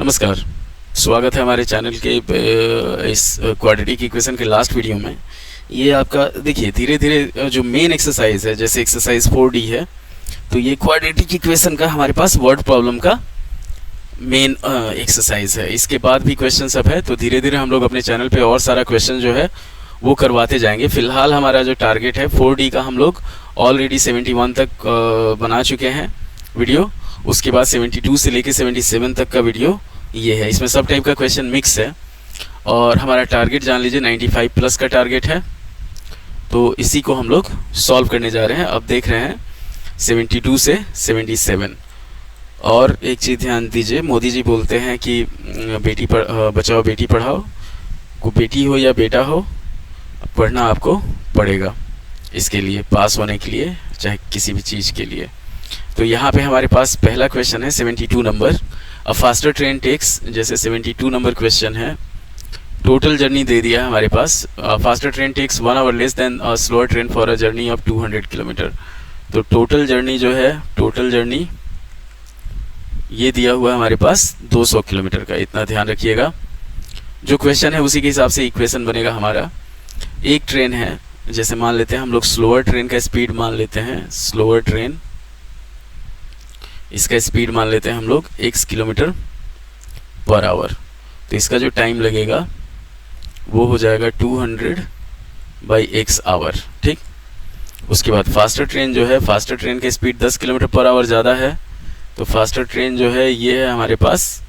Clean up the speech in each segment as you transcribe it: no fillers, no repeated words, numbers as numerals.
नमस्कार। स्वागत है हमारे चैनल के इस क्वाड्रेटिक इक्वेशन के लास्ट वीडियो में। ये आपका देखिए धीरे धीरे जो मेन एक्सरसाइज है, जैसे एक्सरसाइज 4D है, तो ये क्वाड्रेटिक इक्वेशन का हमारे पास वर्ड प्रॉब्लम का मेन एक्सरसाइज है। इसके बाद भी क्वेश्चन सब है, तो धीरे धीरे हम लोग अपने चैनल पे और सारा क्वेश्चन जो है वो करवाते जाएंगे। फिलहाल हमारा जो टारगेट है 4D का, हम लोग ऑलरेडी 71 तक बना चुके हैं वीडियो। उसके बाद 72 से लेके 77 तक का वीडियो ये है। इसमें सब टाइप का क्वेश्चन मिक्स है और हमारा टारगेट जान लीजिए 95 प्लस का टारगेट है। तो इसी को हम लोग सॉल्व करने जा रहे हैं। अब देख रहे हैं 72 से 77। और एक चीज़ ध्यान दीजिए, मोदी जी बोलते हैं कि बेटी बचाओ बेटी पढ़ाओ, को बेटी हो या बेटा हो, पढ़ना आपको पड़ेगा इसके लिए, पास होने के लिए, चाहे किसी भी चीज़ के लिए। तो यहाँ पे हमारे पास पहला क्वेश्चन है 72 number. A faster train takes, जैसे 72 नंबर क्वेश्चन है, टोटल जर्नी दे दिया है हमारे पास। Faster train takes 1 hour less than a slower train for a journey of 200 kilometre. तो टोटल जर्नी जो है, टोटल जर्नी ये दिया हुआ है हमारे पास 200 किलोमीटर का, इतना ध्यान रखिएगा। जो क्वेश्चन है उसी के हिसाब से इक्वेशन बनेगा हमारा। एक ट्रेन है, जैसे मान लेते हैं हम लोग स्लोअर ट्रेन का स्पीड मान लेते हैं, स्लोअर ट्रेन इसका स्पीड मान लेते हैं हम लोग x किलोमीटर पर आवर। तो इसका जो टाइम लगेगा वो हो जाएगा 200 बाई x आवर, ठीक। उसके बाद फास्टर ट्रेन जो है, फास्टर ट्रेन का स्पीड 10 किलोमीटर पर आवर ज़्यादा है, तो फास्टर ट्रेन जो है ये है हमारे पास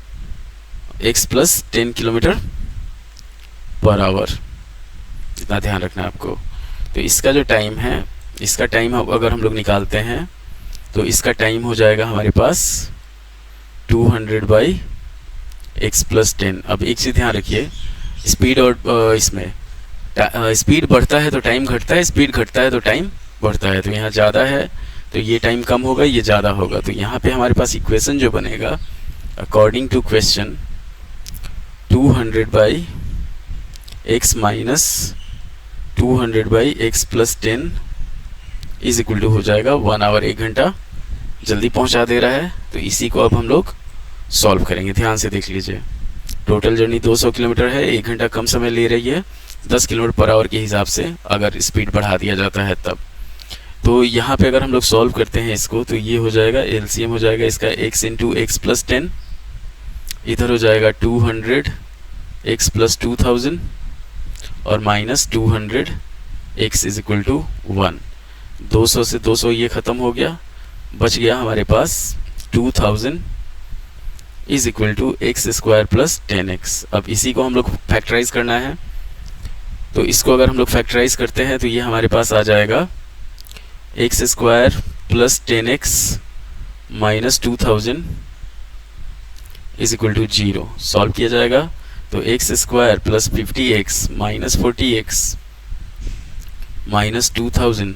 x plus 10 kilometre per our, इतना ध्यान रखना है आपको। तो इसका जो टाइम है, इसका टाइम अगर हम लोग निकालते हैं तो इसका टाइम हो जाएगा हमारे पास 200 बाई x प्लस 10। अब एक चीज़ ध्यान रखिए, स्पीड और इसमें स्पीड बढ़ता है तो टाइम घटता है, स्पीड घटता है तो टाइम बढ़ता है। तो यहाँ ज़्यादा है तो ये टाइम कम होगा, ये ज़्यादा होगा। तो यहाँ पे हमारे पास इक्वेशन जो बनेगा according to question 200 by x minus 200 by x plus 10 is equal to हो जाएगा 1 आवर, 1 घंटा जल्दी पहुंचा दे रहा है। तो इसी को अब हम लोग सॉल्व करेंगे। ध्यान से देख लीजिए, टोटल जर्नी 200 किलोमीटर है, 1 घंटा कम समय ले रही है 10 किलोमीटर पर आवर के हिसाब से, अगर स्पीड बढ़ा दिया जाता है तब। तो यहाँ पे अगर हम लोग सॉल्व करते हैं इसको, तो ये हो जाएगा एलसीएम हो जाएगा इसका x इंटू एक्स प्लस 10, इधर हो जाएगा 200 x प्लस 2000 और minus 200 x is equal to 1। 200 से 200 ये ख़त्म हो गया, बच गया हमारे पास 2000 is equal to x square plus 10x। अब इसी को हम लोग फैक्टराइज करना है, तो इसको अगर हम लोग फैक्टराइज करते हैं तो ये हमारे पास आ जाएगा x square plus 10x minus 2000 is equal to 0। Solve किया जाएगा तो x square plus 50x minus 40x minus 2000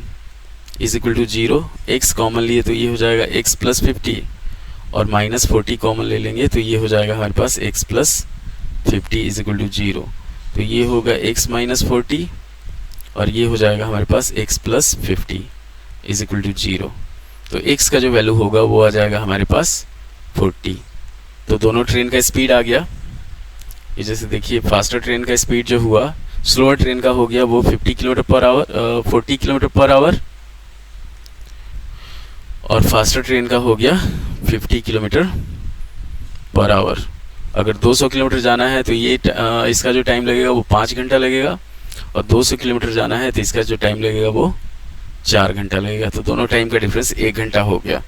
is equal to 0। x common लिए तो ये हो जाएगा x प्लस 50 और माइनस 40 कॉमन ले लेंगे तो ये हो जाएगा हमारे पास x plus 50 is equal to 0। तो ये होगा x माइनस 40 और ये हो जाएगा हमारे पास x plus 50 is equal to 0। तो x का जो वैल्यू होगा वो आ जाएगा हमारे पास 40। तो दोनों ट्रेन का स्पीड आ गया। ये जैसे देखिए फास्टर ट्रेन का स्पीड जो हुआ, स्लोअर ट्रेन का हो गया वो 50 kilometre per our, 40 kilometre per our, और फास्टर ट्रेन का हो गया 50 किलोमीटर पर आवर। अगर 200 किलोमीटर जाना है तो ये इसका जो टाइम लगेगा वो 5 घंटा लगेगा, और 200 किलोमीटर जाना है तो इसका जो टाइम लगेगा वो 4 घंटा लगेगा। तो दोनों टाइम का डिफरेंस 1 घंटा हो गया।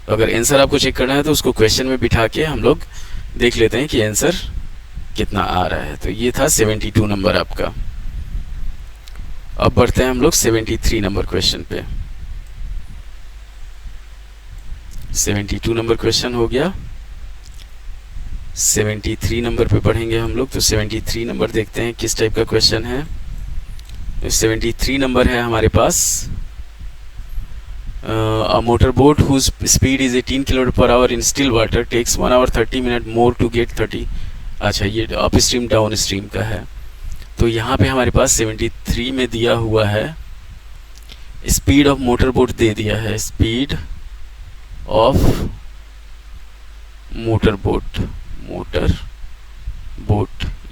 तो अगर आंसर आपको चेक करना है तो उसको क्वेश्चन में बिठा के हम लोग देख लेते हैं कि आंसर कितना आ रहा है। तो ये था 72 नंबर आपका। अब बढ़ते हैं हम लोग 73 नंबर क्वेश्चन पे। 72 नंबर क्वेश्चन हो गया। 73 नंबर पे पढ़ेंगे हम लोग। तो 73 नंबर देखते हैं किस टाइप का क्वेश्चन है। तो 73 नंबर है हमारे पास, a motor boat whose speed is 18 kilometre per hour in still water takes 1 hour 30 minute more to get 30। अच्छा, ये अप स्ट्रीम डाउन स्ट्रीम का है। तो यहाँ पे हमारे पास 73 में दिया हुआ है स्पीड ऑफ मोटर बोट दे दिया है, speed of motor boat, motor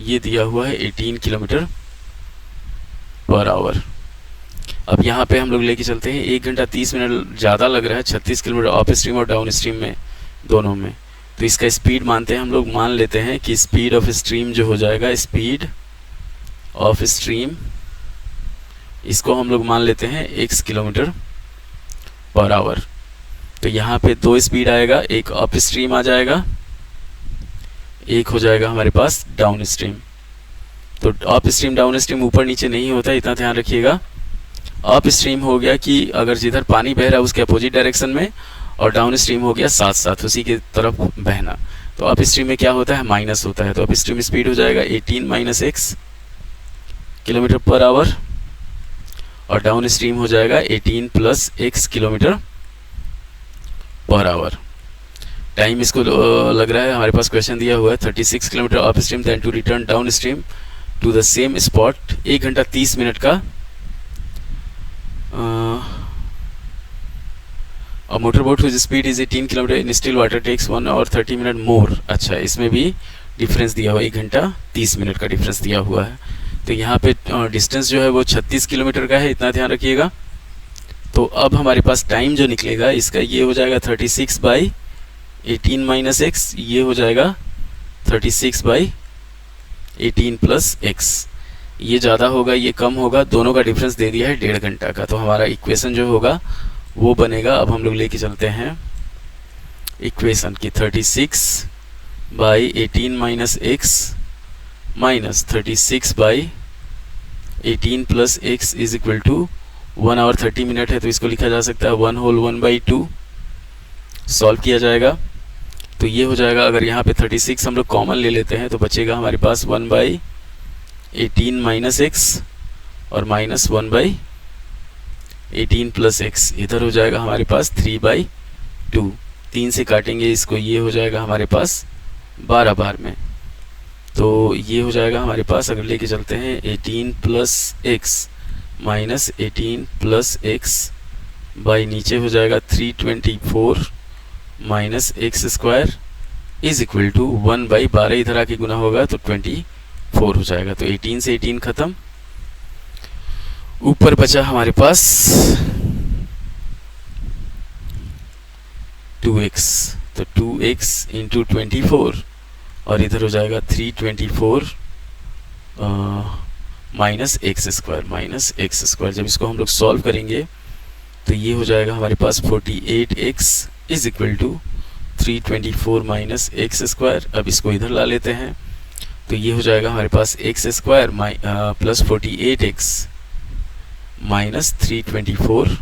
ये दिया हुआ है 18 किलोमीटर पर आवर। अब यहाँ पे हम लोग लेके चलते हैं 1 घंटा 30 मिनट ज़्यादा लग रहा है 36 किलोमीटर अप स्ट्रीम और डाउन स्ट्रीम में, दोनों में। तो इसका स्पीड मानते हैं हम लोग, मान लेते हैं कि स्पीड ऑफ स्ट्रीम जो हो जाएगा, स्पीड ऑफ स्ट्रीम, इसको हम लोग मान लेते हैं x किलोमीटर पर आवर। तो यहाँ पे दो स्पीड आएगा, एक अप स्ट्रीम आ जाएगा, एक हो जाएगा हमारे पास डाउन स्ट्रीम। तो अप स्ट्रीम डाउन स्ट्रीम ऊपर नीचे नहीं होता, इतना ध्यान रखिएगा। अप स्ट्रीम हो गया कि अगर जिधर पानी बह रहा है उसके अपोजिट डायरेक्शन में, और डाउन स्ट्रीम हो गया साथ साथ उसी की तरफ बहना। तो अप स्ट्रीम में क्या होता है, माइनस होता है। तो अप स्ट्रीम स्पीड हो जाएगा 18 minus x kilometre per our, और डाउन स्ट्रीम हो जाएगा 18 plus x kilometre per our. Time इसको लग रहा है, हमारे पास क्वेश्चन दिया हुआ है 36 kilometre upstream then to return downstream to the same spot. 1 घंटा 30 मिनट का motor boat whose speed is 18 kilometre in still water takes 1 और 30 मिनट मोर। अच्छा, इसमें भी डिफरेंस दिया हुआ है, 1 घंटा 30 मिनट का डिफरेंस दिया हुआ है। तो यहाँ पे डिस्टेंस जो है वो 36 किलोमीटर का है, इतना ध्यान रखिएगा। तो अब हमारे पास टाइम जो निकलेगा इसका, ये हो जाएगा 36 बाई 18 माइनस एक्स, ये हो जाएगा 36 बाई 18 प्लस एक्स। ये ज़्यादा होगा, ये कम होगा, दोनों का डिफरेंस दे दिया है 1.5 घंटा का। तो हमारा इक्वेशन जो होगा वो बनेगा, अब हम लोग लेके चलते हैं इक्वेशन की 36 by 18 minus x minus 36 by 18 plus x is equal to 1 hour 30 minute है। तो इसको लिखा जा सकता है 1 होल 1/2। सॉल्व किया जाएगा तो ये हो जाएगा, अगर यहाँ पे 36 हम लोग कॉमन ले लेते हैं तो बचेगा हमारे पास 1/18 माइनस एक्स और माइनस 1/18 प्लस एक्स। इधर हो जाएगा हमारे पास 3/2। 3 से काटेंगे इसको, ये हो जाएगा हमारे पास 12 बार में। तो ये हो जाएगा हमारे पास, अगर लेके चलते हैं 18 plus x minus 18 plus x by नीचे हो जाएगा 324 minus x square is equal to 1/12। इधर आके गुना होगा तो 24 हो जाएगा। तो 18 से 18 खत्म, ऊपर बचा हमारे पास 2x। तो 2x इंटू 24 और इधर हो जाएगा 324 माइनस एक्स स्क्वायर। जब इसको हम लोग सॉल्व करेंगे तो ये हो जाएगा हमारे पास 48x is equal to 324 minus x square. अब इसको इधर ला लेते हैं तो ये हो जाएगा हमारे पास x square plus 48x minus 324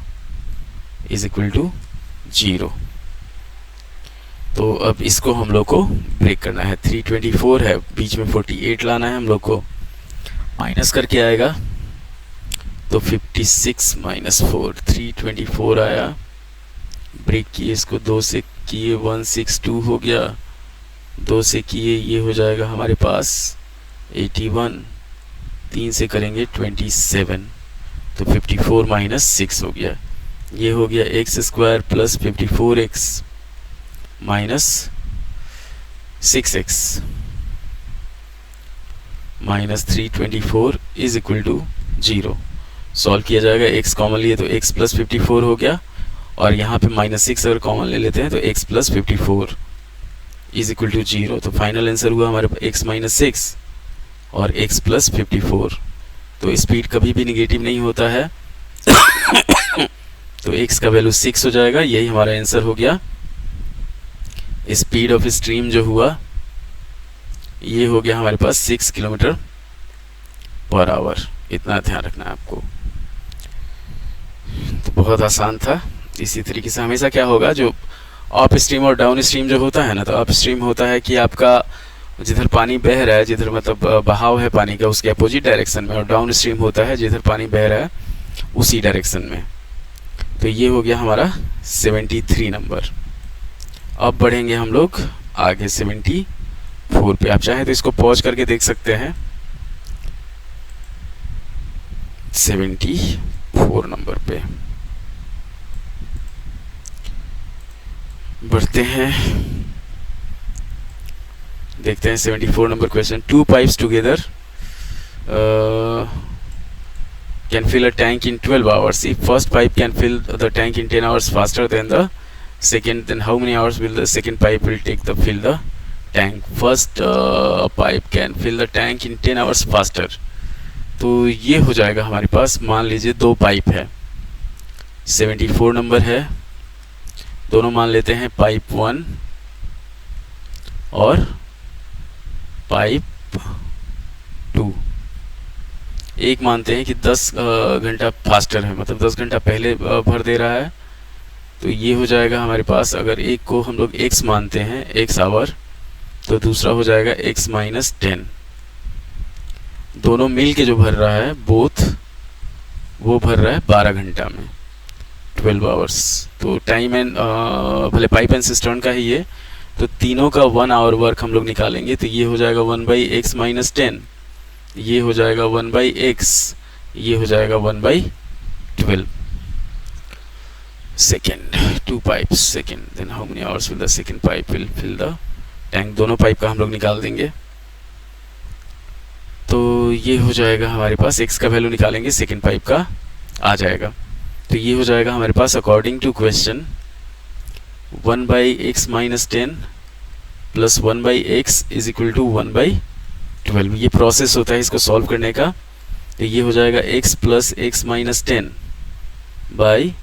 is equal to 0। तो अब इसको हम लोग को ब्रेक करना है। 324 है, बीच में 48 लाना है हम लोग को, माइनस करके आएगा तो 56 माइनस 4, 324 आया। ब्रेक किए इसको, 2 से किए 162 हो गया, 2 से किए ये हो जाएगा हमारे पास 81, 3 से करेंगे 27, तो 54 माइनस 6 हो गया। ये हो गया x square plus 54x minus 6x minus 324 is equal to 0। Solve किया जाएगा, x कॉमन लिए तो x प्लस 54 हो गया, और यहाँ पे माइनस 6 अगर कॉमन ले लेते हैं तो x plus 54 is equal to 0। तो फाइनल आंसर हुआ हमारे पास x माइनस 6 और x प्लस 54। तो स्पीड कभी भी निगेटिव नहीं होता है तो x का वैल्यू 6 हो जाएगा। यही हमारा आंसर हो गया। स्पीड ऑफ स्ट्रीम जो हुआ ये हो गया हमारे पास 6 किलोमीटर पर आवर। इतना ध्यान रखना है आपको। तो बहुत आसान था। इसी तरीके से हमेशा क्या होगा, जो अप स्ट्रीम और डाउन स्ट्रीम जो होता है ना, तो अप स्ट्रीम होता है कि आपका जिधर पानी बह रहा है, जिधर मतलब बहाव है पानी का उसके अपोजिट डायरेक्शन में, और डाउन स्ट्रीम होता है जिधर पानी बह रहा है उसी डायरेक्शन में। तो ये हो गया हमारा 73 नंबर। अब बढ़ेंगे हम लोग आगे 74 पे। आप चाहें तो इसको पॉज करके देख सकते हैं। 74 नंबर पे बढ़ते हैं। देखते हैं 74 number question. 2 pipes together can fill a tank in 12 hours. If first pipe can fill the tank in 10 hours faster than the second, then how many hours will the second pipe will take to fill the tank? First pipe can fill the tank in 10 hours faster. तो ये हो जाएगा हमारे पास, मान लीजिए 2 pipe है, 74 number है, दोनों मान लेते हैं पाइप 1 और पाइप 2. एक मानते हैं कि 10 घंटा फास्टर है, मतलब 10 घंटा पहले भर दे रहा है. तो ये हो जाएगा हमारे पास, अगर एक को हम लोग x मानते हैं, x आवर, तो दूसरा हो जाएगा x माइनस 10. दोनों मिल के जो भर रहा है बोथ, वो भर रहा है 12 घंटा में, 12 आवर्स. तो टाइम एंड भले पाइप एंड सिस्टर्न का ही ये, तो तीनों का 1 आवर वर्क हम लोग निकालेंगे. तो ये हो जाएगा 1/x माइनस 10, ये हो जाएगा 1/x, ये हो जाएगा 1/12. Second 2 pipes second, then how many hours will the second pipe will fill the tank. दोनों पाइप का हम लोग निकाल देंगे. तो ये हो जाएगा हमारे पास, x का वैल्यू निकालेंगे, सेकेंड पाइप का आ जाएगा. तो ये हो जाएगा हमारे पास according to question 1/x minus 10 plus 1/x is equal to 1/12. ये प्रोसेस होता है इसको सॉल्व करने का. तो ये हो जाएगा x plus x minus 10 by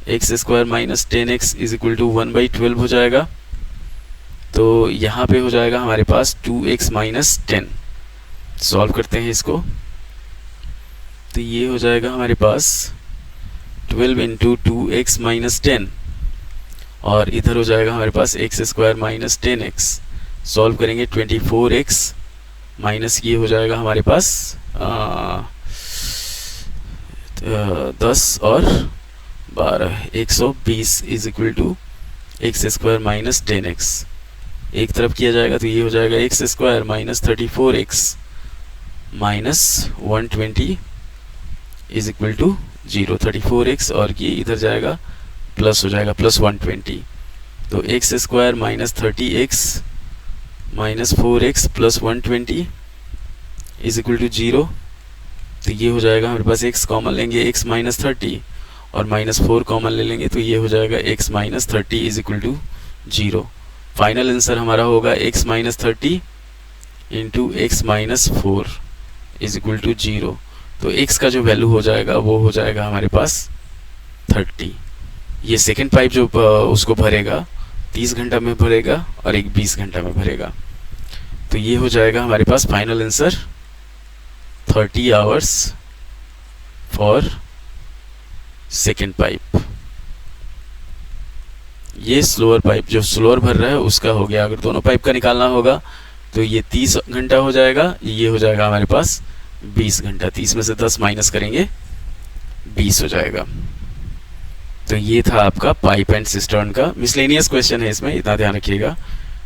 x square minus 10x is equal to 1/12 हो जाएगा. तो यहाँ पे हो जाएगा हमारे पास 2x माइनस 10. सॉल्व करते हैं इसको. तो ये हो जाएगा हमारे पास 12 इंटू 2x माइनस 10, और इधर हो जाएगा हमारे पास x square minus 10x. Solve करेंगे 24x माइनस, ये हो जाएगा हमारे पास 10 और 12, 120 is equal to x square minus 10x. एक तरफ किया जाएगा तो ये हो जाएगा x square minus 34x minus 120 is equal to 0. 34x और ये इधर जाएगा प्लस हो जाएगा, प्लस 120. तो x square minus 30x minus 4x plus 120 is equal to 0. तो ये हो जाएगा हमारे पास, x कॉमन लेंगे, x माइनस 30 और माइनस 4 कॉमन ले लेंगे, तो ये हो जाएगा x minus 30 is equal to 0. Final answer हमारा होगा x minus 30 into x minus 4 is equal to 0. तो x का जो वैल्यू हो जाएगा वो हो जाएगा हमारे पास 30. ये सेकेंड पाइप जो उसको भरेगा 30 घंटा में भरेगा और एक 20 घंटा में भरेगा. तो ये हो जाएगा हमारे पास final answer 30 hours for second pipe. ये स्लोअर पाइप जो स्लोअर भर रहा है उसका हो गया. अगर दोनों पाइप का निकालना होगा तो ये 30 घंटा हो जाएगा, ये हो जाएगा हमारे पास 20 घंटा. 30 में से 10 माइनस करेंगे 20 हो जाएगा. तो ये था आपका पाइप एंड सिस्टर्न का मिसलेनियस क्वेश्चन है, इसमें इतना ध्यान रखिएगा.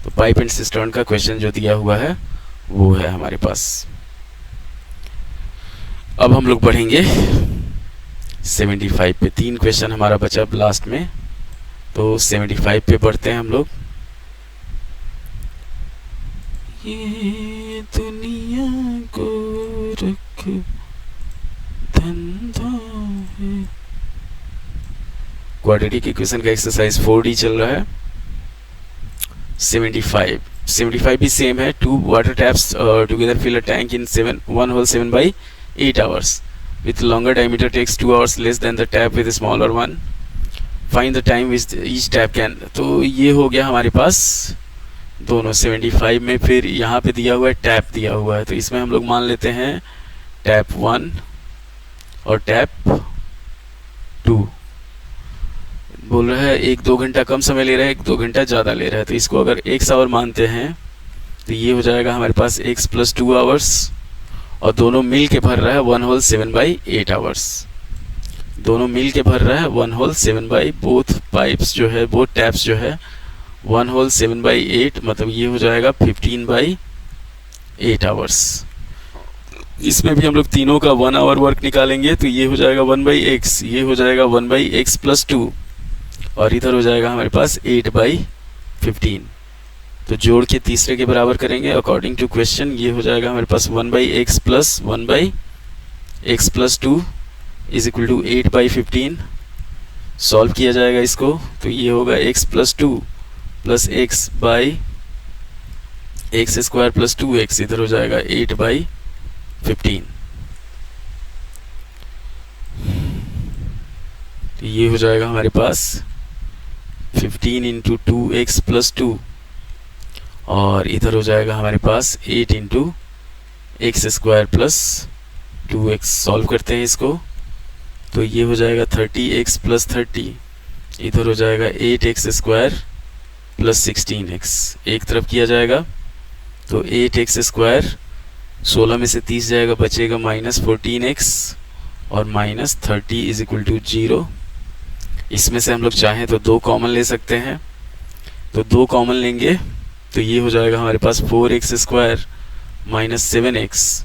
तो पाइप एंड सिस्टर्न का क्वेश्चन जो दिया हुआ है वो है हमारे पास. अब हम लोग पढ़ेंगे 75 पे. 3 क्वेश्चन हमारा बचा लास्ट में, तो 75 पे पढ़ते हैं हम लोग. ये दुनिया को रख धंधा है. क्वाड्रेटिक इक्वेशन का एक्सरसाइज 4D चल रहा है. 75 भी सेम है. 2 water taps together fill a tank in 1/7/8 hours with longer diameter takes 2 hours less than the tap with a smaller one. Find the time which each tap can. तो ये हो गया हमारे पास दोनों 75 में. फिर यहाँ पे दिया हुआ है टैप दिया हुआ है, तो इसमें हम लोग मान लेते हैं टैप 1 और टैप 2. बोल रहा है 1-2 घंटा कम समय ले रहा है, 1-2 घंटा ज़्यादा ले रहा है. तो इसको अगर x आवर मानते हैं तो ये हो जाएगा हमारे पास x प्लस 2 आवर्स, और दोनों मिल के भर रहा है 1/7/8 आवर्स. दोनों मिल के भर रहा है 1/7 बोथ पाइप्स जो है, बोथ टैप्स जो है 1/7/8, मतलब ये हो जाएगा 15/8 आवर्स. इसमें भी हम लोग तीनों का 1 आवर वर्क निकालेंगे, तो ये हो जाएगा 1/x, ये हो जाएगा 1/x प्लस 2, और इधर हो जाएगा हमारे पास 8/15. तो जोड़ के तीसरे के बराबर करेंगे अकॉर्डिंग टू क्वेश्चन। ये हो जाएगा हमारे पास 1/x plus 1/x plus 2 is equal to 8/15। Solve किया जाएगा इसको, तो ये होगा x plus 2 plus x by x square plus 2x, इधर हो जाएगा 8/15। तो ये हो जाएगा हमारे पास 15 इंटू 2x प्लस 2, और इधर हो जाएगा हमारे पास 8 into x square plus 2x। Solve करते हैं इसको, तो ये हो जाएगा 30x प्लस 30, इधर हो जाएगा 8x स्क्वायर प्लस 16x। एक तरफ किया जाएगा तो 8x स्क्वायर 16 में से 30 जाएगा, बचेगा -14x और -30 इज इक्वल टू 0। इसमें से हम लोग चाहें तो 2 कॉमन ले सकते हैं, तो 2 कॉमन लेंगे तो ये हो जाएगा हमारे पास 4x स्क्वायर -7x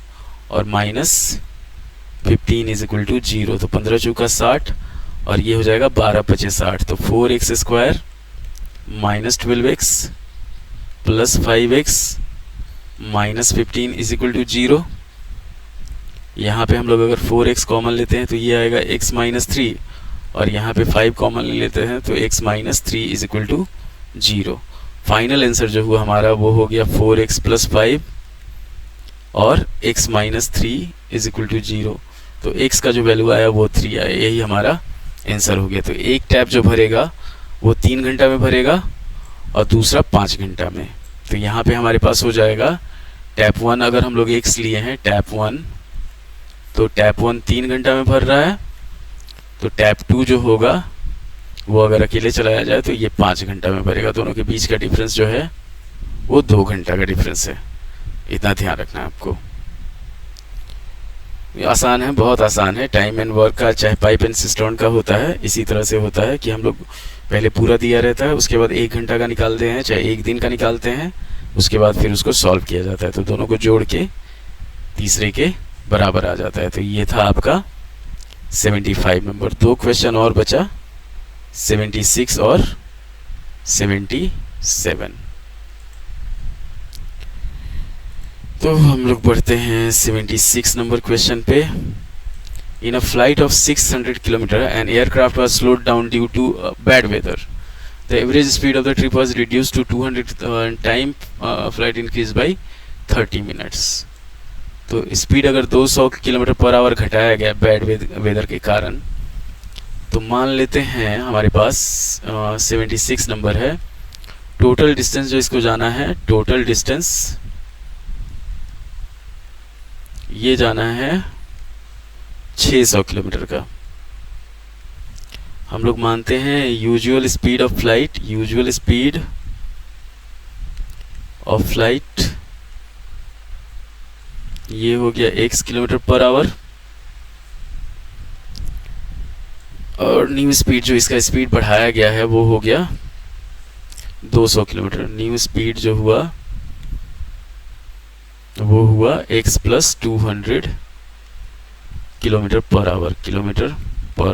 और -15 इज इक्वल टू 0। तो 15 चौका 60 और ये हो जाएगा 12 पचे 60। तो 4x square -12x plus 5x -15 is equal to 0। यहाँ पे हम लोग अगर 4x कॉमन लेते हैं तो ये आएगा x -3, और यहाँ पे 5 कॉमन ले लेते हैं तो x -3 is equal to 0। Final answer जो हुआ हमारा वो हो गया 4x प्लस 5 और x -3 इज इक्वल टू 0। तो x का जो वैल्यू आया वो 3 आया, यही हमारा आंसर हो गया। तो एक टैप जो भरेगा वो 3 घंटा में भरेगा और दूसरा 5 घंटा में। तो यहाँ पे हमारे पास हो जाएगा टैप 1, अगर हम लोग x लिए हैं टैप 1, तो टैप 1 3 घंटा में भर रहा है, तो टैप 2 जो होगा वो अगर अकेले चलाया जाए तो ये 5 घंटा में भरेगा। दोनों के बीच का डिफरेंस जो है वो 2 घंटा का डिफरेंस है, इतना ध्यान रखना है आपको। ये आसान है, बहुत आसान है। टाइम एंड वर्क का चाहे पाइप एंड सिस्टर्न का होता है, इसी तरह से होता है कि हम लोग पहले पूरा दिया रहता है, उसके बाद 1 घंटा का निकालते हैं, चाहे 1 दिन का निकालते हैं, उसके बाद फिर उसको सॉल्व किया जाता है। तो दोनों को जोड़ के तीसरे के बराबर आ जाता है। तो ये था आपका 75 नंबर। 2 क्वेश्चन और बचा, 76 और 77। तो हम लोग बढ़ते हैं 76 नंबर क्वेश्चन पे। In a flight of 600 kilometre an aircraft was slowed down due to bad weather. The average speed of the trip was reduced to 200 time flight increase by 30 minutes. तो स्पीड अगर 200 kilometre per our घटाया गया bad weather के कारण, तो मान लेते हैं हमारे पास 76 नंबर है। टोटल डिस्टेंस जो इसको जाना है, टोटल डिस्टेंस ये जाना है 600 किलोमीटर का। हम लोग मानते हैं usual speed of flight, usual speed of flight ये हो गया x किलोमीटर पर आवर, और न्यू स्पीड जो इसका स्पीड बढ़ाया गया है वो हो गया 200 किलोमीटर। न्यू स्पीड जो हुआ वो हुआ x plus 200 kilometre per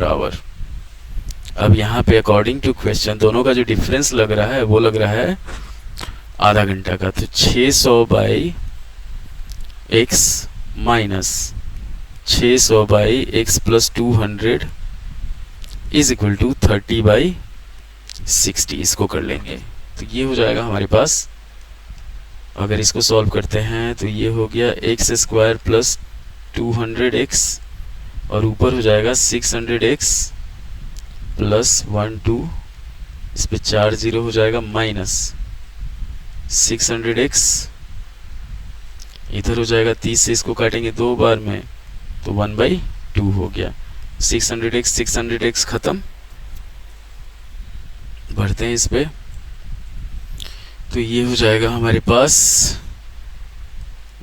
our. अब यहाँ पे अकॉर्डिंग टू क्वेश्चन दोनों का जो डिफरेंस लग रहा है वो लग रहा है आधा घंटा का। तो 600 by x minus 600 by x plus 200 is equal to 30/60। इसको कर लेंगे तो ये हो जाएगा हमारे पास। अगर इसको सॉल्व करते हैं तो ये हो गया x स्क्वायर प्लस 200x और ऊपर हो जाएगा 600x प्लस 12, इस पे 4 0 हो जाएगा माइनस 600x, इधर हो जाएगा 30 से इसको काटेंगे 2 बार में तो 1/2 हो गया। 600x खत्म। बढ़ते हैं इस पे, तो ये हो जाएगा हमारे पास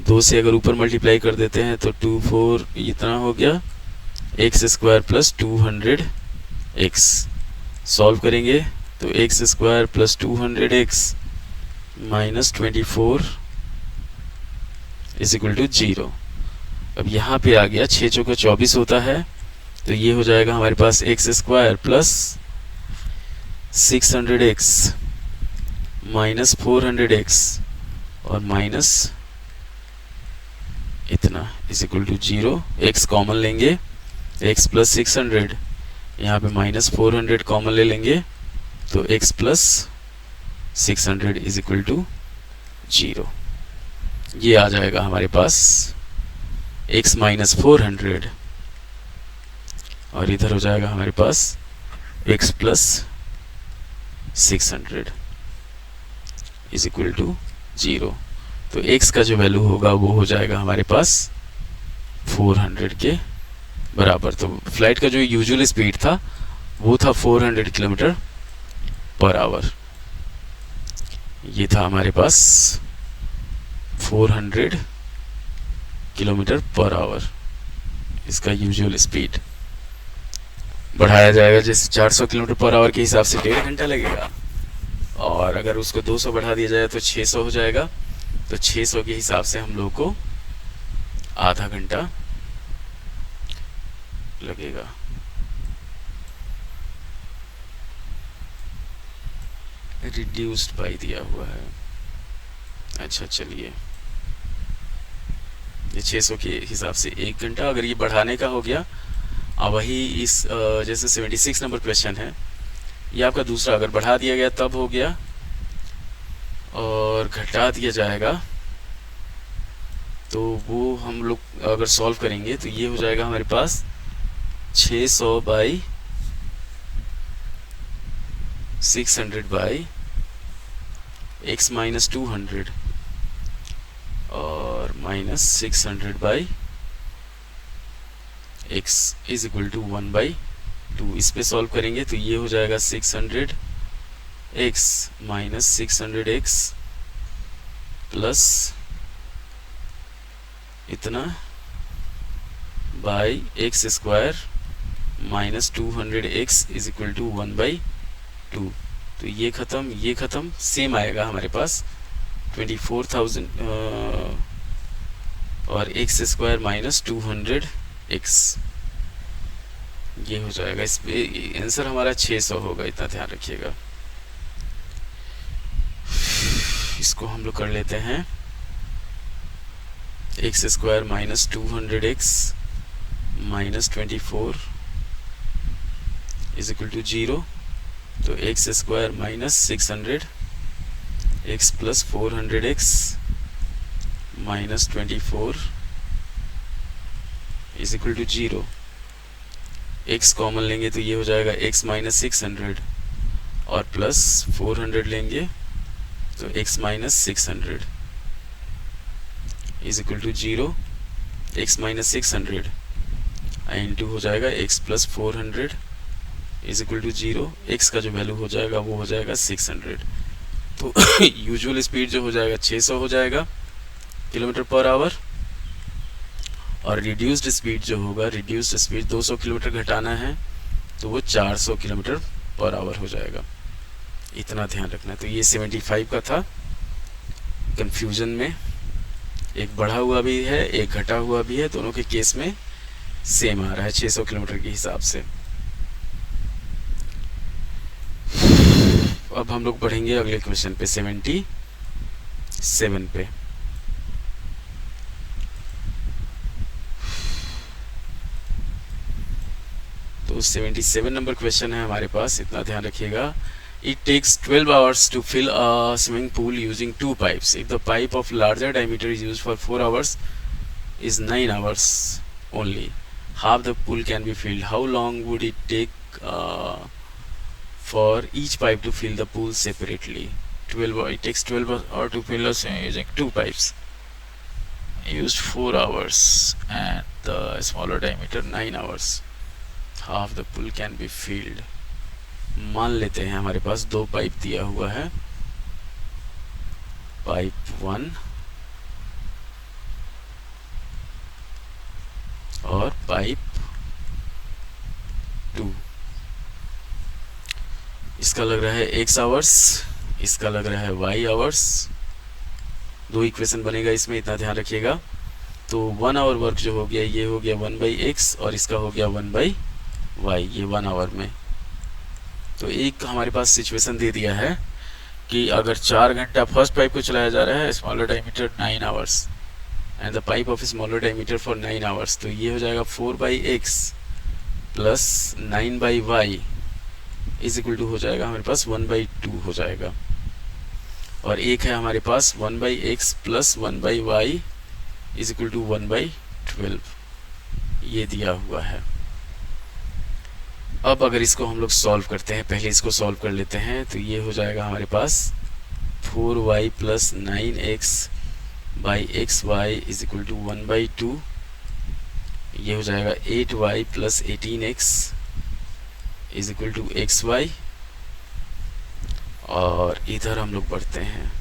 2 से अगर ऊपर मल्टीप्लाई कर देते हैं तो 2 4 इतना हो गया x square plus 200x। Solve करेंगे तो x square plus 200x minus 24 is equal to 0। अब यहाँ पे आ गया 6 चौका 24 होता है, तो ये हो जाएगा हमारे पास x square plus 600x minus 400x और माइनस इतना is equal to 0। x common लेंगे, x प्लस 600, यहाँ पे माइनस 400 कॉमन ले लेंगे तो x plus 600 is equal to 0। ये आ जाएगा हमारे पास x माइनस 400 और इधर हो जाएगा हमारे पास x plus 600 is equal to 0। तो x का जो वैल्यू होगा वो हो जाएगा हमारे पास 400 के बराबर। तो फ्लाइट का जो यूजुअल स्पीड था वो था 400 किलोमीटर पर आवर। ये था हमारे पास 400 किलोमीटर पर आवर इसका यूजुअल स्पीड। बढ़ाया जाएगा जैसे 400 किलोमीटर पर आवर के हिसाब से 1.5 घंटा लगेगा, और अगर उसको 200 बढ़ा दिया जाए तो 600 हो जाएगा। तो 600 के हिसाब से हम लोग को आधा घंटा लगेगा। रिड्यूस्ड बाई दिया हुआ है। अच्छा चलिए, ये 600 के हिसाब से 1 घंटा। अगर ये बढ़ाने का हो गया, अब वही इस जैसे 76 नंबर क्वेश्चन है, ये आपका दूसरा, अगर बढ़ा दिया गया तब हो गया और घटा दिया जाएगा तो वो हम लोग अगर सॉल्व करेंगे तो ये हो जाएगा हमारे पास 600 बाई 600 बाई x माइनस 200 और minus 600 by x is equal to 1/2। इस पे सॉल्व करेंगे तो ये हो जाएगा 600x माइनस 600x प्लस इतना by x square minus 200x is equal to 1/2। तो ये खत्म सेम आएगा हमारे पास 24,000 और एक्स स्क्वायर माइनस 200x, ये हो जाएगा। इस पे आंसर हमारा 600 होगा, इतना ध्यान रखिएगा। इसको हम लोग कर लेते हैं x square minus 200x minus 24 is equal to 0। तो x square minus 600 x plus 400x minus 24 is equal to 0। x common लेंगे तो ये हो जाएगा x माइनस 600 और प्लस 400 लेंगे तो x minus 600 is equal to 0। x minus 600 into हो जाएगा x plus 400 is equal to 0। x का जो वैल्यू हो जाएगा वो हो जाएगा 600। तो यूजुअल स्पीड जो हो जाएगा 600 हो जाएगा किलोमीटर पर आवर, और रिड्यूस्ड स्पीड जो होगा, रिड्यूस्ड स्पीड 200 किलोमीटर घटाना है तो वो 400 किलोमीटर पर आवर हो जाएगा। इतना ध्यान रखना है। तो ये 75 का था। कंफ्यूजन में एक बढ़ा हुआ भी है एक घटा हुआ भी है, दोनों के केस में सेम आ रहा है 600 किलोमीटर के हिसाब से। अब हम लोग बढ़ेंगे अगले क्वेश्चन पे 77 पे। तो 77 नंबर क्वेश्चन है हमारे पास, इतना ध्यान रखिएगा। It takes 12 hours to fill a swimming pool using 2 pipes. If the pipe of larger diameter is used for 4 hours, is 9 hours only. Half the pool can be filled. How long would it take for each pipe to fill the pool separately? 12. It takes 12 hours to fill us using 2 pipes. Used 4 hours and the smaller diameter 9 hours. Half the pool can be filled. मान लेते हैं हमारे पास 2 pipe दिया हुआ है, pipe 1 और pipe 2। इसका लग रहा है x आवर्स, इसका लग रहा है y आवर्स। 2 इक्वेशन बनेगा इसमें, इतना ध्यान रखिएगा। तो 1 आवर वर्क जो हो गया ये हो गया 1/x और इसका हो गया 1/y, ये 1 आवर में। तो एक हमारे पास सिचुएशन दे दिया है कि अगर 4 घंटा फर्स्ट पाइप को चलाया जा रहा है, smaller diameter 9 hours and the pipe of smaller diameter for 9 hours, तो ये हो जाएगा 4/x plus 9/y is equal to हो जाएगा हमारे पास 1/2 हो जाएगा। और एक है हमारे पास 1/x plus 1/y is equal to 1/12, ये दिया हुआ है। अब अगर इसको हम लोग सॉल्व करते हैं, पहले इसको सॉल्व कर लेते हैं, तो ये हो जाएगा हमारे पास 4y plus 9x by xy is equal to 1/2, ये हो जाएगा 8y plus 18x is equal to xy। और इधर हम लोग बढ़ते हैं,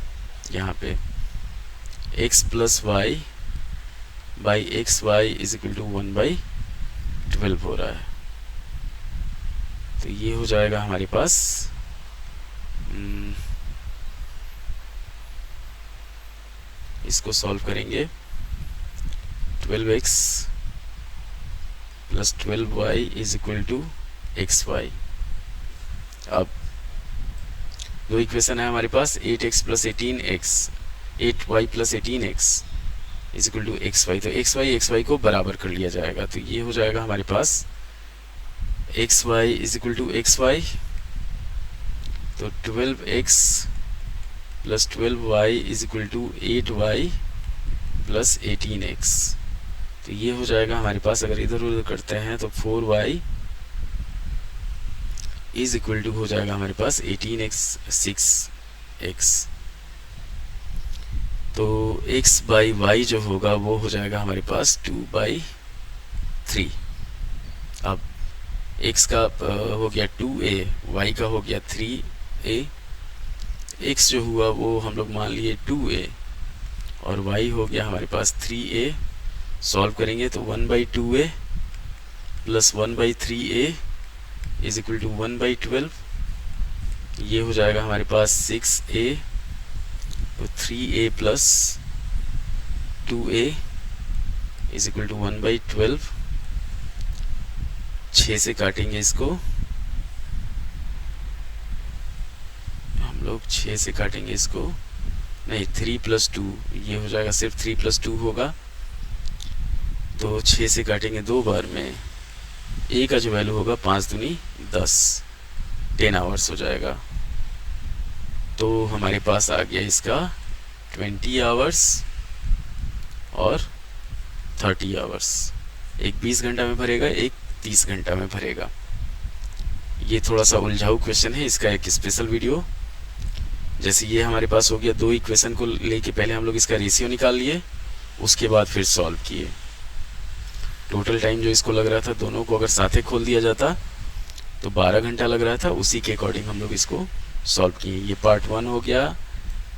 यहाँ पे x plus y by xy is equal to 1/12 हो रहा है। तो ये हो जाएगा हमारे पास इसको सॉल्व करेंगे 12x plus 12y is equal to xy। अब दो इक्वेशन है हमारे पास, 8x plus 18x 8y plus 18x is equal to xy। तो xy को बराबर कर लिया जाएगा, तो ये हो जाएगा हमारे पास xy is equal to xy। तो 12x plus 12y is equal to 8y plus 18x। तो ये हो जाएगा हमारे पास, अगर इधर उधर करते हैं तो 4y इज इक्वल टू हो जाएगा हमारे पास 18x 6x। तो x बाई y जो होगा वो हो जाएगा हमारे पास 2/3। अब x का हो गया 2a, y का हो गया 3a, x जो हुआ वो हम लोग मान लिए 2a और y हो गया हमारे पास 3a। सॉल्व करेंगे तो 1/2a plus 1/3a is equal to 1/12, ये हो जाएगा हमारे पास 6a। तो 3a plus 2a is equal to 1/12। 6 से काटेंगे इसको हम लोग, 6 से काटेंगे इसको, नहीं 3 प्लस 2, ये हो जाएगा सिर्फ 3 प्लस 2 होगा। तो 6 से काटेंगे 2 बार में, a का जो वैल्यू होगा 5 दूनी 10, 10 आवर्स हो जाएगा। तो हमारे पास आ गया इसका 20 आवर्स और 30 आवर्स। एक 20 घंटा में भरेगा, एक 30 घंटा में भरेगा। ये थोड़ा सा उलझाऊ क्वेश्चन है, इसका एक स्पेशल वीडियो। जैसे ये हमारे पास हो गया, दो इक्वेशन को लेके पहले हम लोग इसका रेशियो निकाल लिए, उसके बाद फिर सॉल्व किए। टोटल टाइम जो इसको लग रहा था, दोनों को अगर साथे खोल दिया जाता तो 12 घंटा लग रहा था, उसी के अकॉर्डिंग हम लोग इसको सॉल्व किए। ये पार्ट 1 हो गया,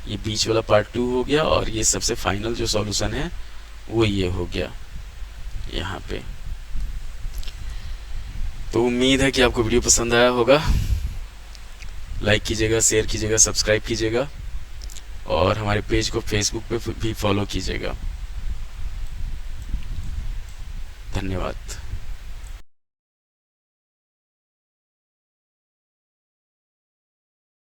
ये बीच वाला पार्ट 2 हो गया, और ये सबसे फाइनल जो सॉल्यूशन है वो ये हो गया यहाँ पे। तो उम्मीद है कि आपको वीडियो पसंद आया होगा। लाइक कीजिएगा, शेयर कीजिएगा, सब्सक्राइब कीजिएगा और हमारे पेज को फेसबुक पे भी फॉलो कीजिएगा। धन्यवाद।